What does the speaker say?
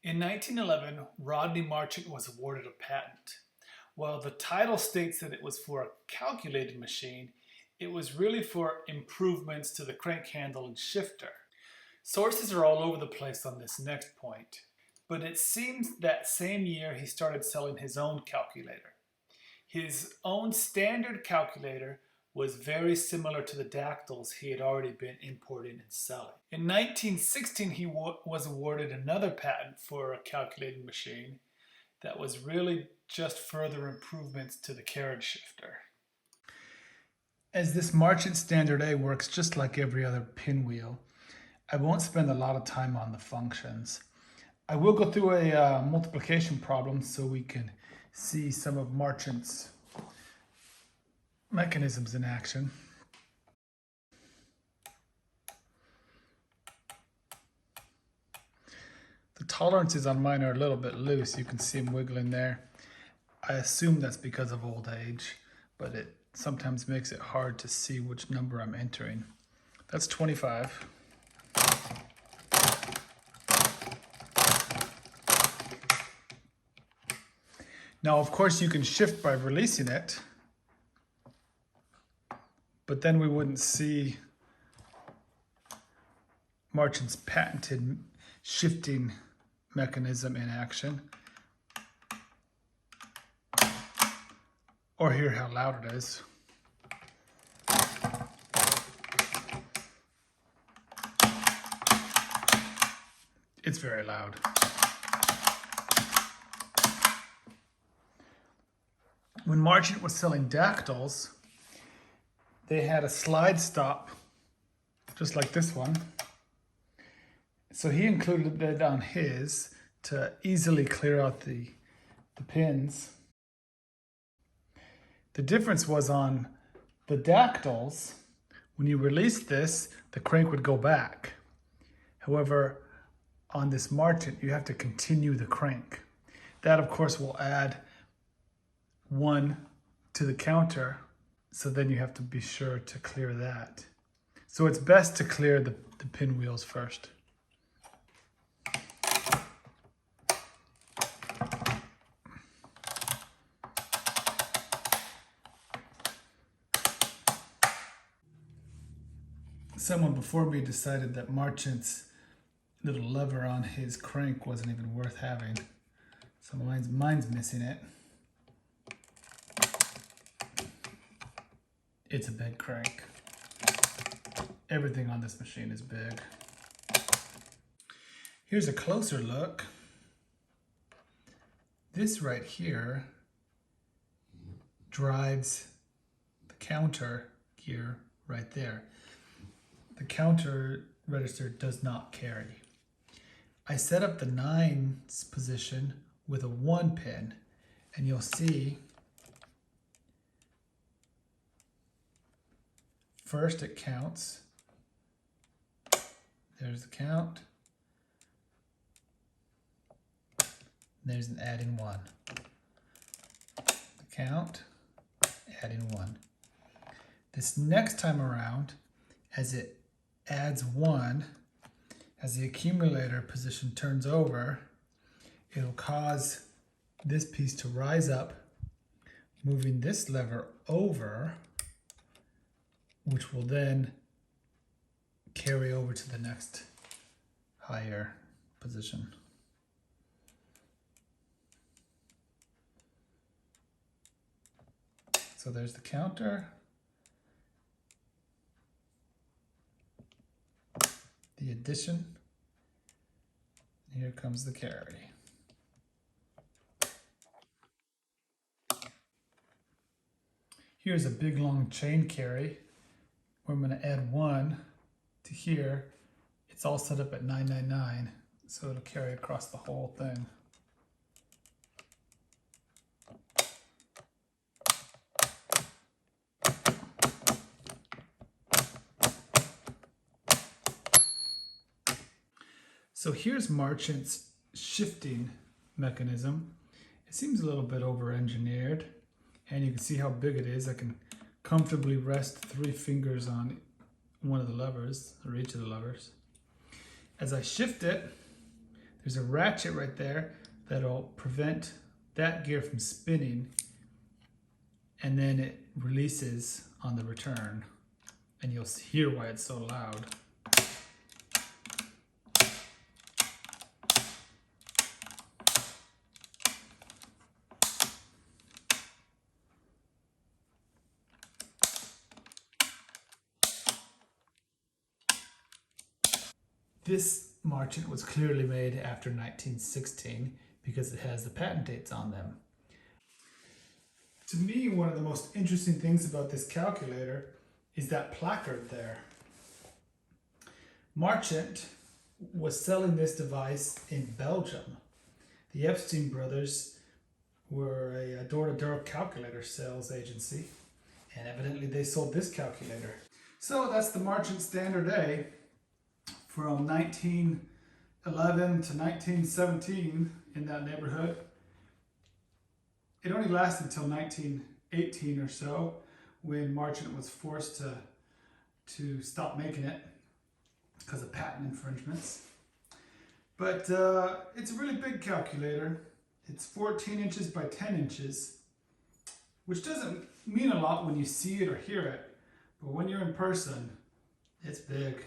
In 1911, Rodney Marchant was awarded a patent. While the title states that it was for a calculated machine, it was really for improvements to the crank handle and shifter. Sources are all over the place on this next point, but it seems that same year he started selling his own calculator. His own standard calculator was very similar to the dactyls he had already been importing and selling. In 1916, he was awarded another patent for a calculating machine that was really just further improvements to the carriage shifter. As this Marchant Standard A works just like every other pinwheel, I won't spend a lot of time on the functions. I will go through a multiplication problem so we can see some of Marchant's mechanisms in action. The tolerances on mine are a little bit loose. You can see them wiggling there. I assume that's because of old age, but it sometimes makes it hard to see which number I'm entering. That's 25. Now, of course, you can shift by releasing it, but then we wouldn't see Marchant's patented shifting mechanism in action, or hear how loud it is. It's very loud. When Marchant was selling dactyls, they had a slide stop, just like this one. So he included it on his to easily clear out the pins. The difference was on the dactyls, when you released this, the crank would go back. However, on this Marchant, you have to continue the crank. That, of course, will add 1 to the counter, so then you have to be sure to clear that. So it's best to clear the pinwheels first. Someone before me decided that Marchant's little lever on his crank wasn't even worth having. So mine's missing it. It's a big crank. Everything on this machine is big. Here's a closer look. This right here drives the counter gear right there. The counter register does not carry. I set up the 9's position with a 1 pin, and you'll see first it counts. There's the count. There's an adding 1. The count, adding 1. This next time around, as it adds 1, as the accumulator position turns over, it'll cause this piece to rise up, moving this lever over, which will then carry over to the next higher position. So there's the counter, the addition, here comes the carry. Here's a big long chain carry where I'm going to add 1 to here. It's all set up at 999, so it'll carry across the whole thing. So here's Marchant's shifting mechanism. It seems a little bit over-engineered, and you can see how big it is. I can comfortably rest 3 fingers on one of the levers, or each of the levers. As I shift it, There's a ratchet right there that'll prevent that gear from spinning, and then it releases on the return, and you'll hear why it's so loud. This Marchant was clearly made after 1916 because it has the patent dates on them. To me, one of the most interesting things about this calculator is that placard there. Marchant was selling this device in Belgium. The Epstein brothers were a door-to-door calculator sales agency, and evidently they sold this calculator. So that's the Marchant Standard A from 1911 to 1917, in that neighborhood. It only lasted until 1918 or so, when Marchant was forced to stop making it because of patent infringements. But it's a really big calculator. It's 14 inches by 10 inches, which doesn't mean a lot when you see it or hear it, but when you're in person, it's big.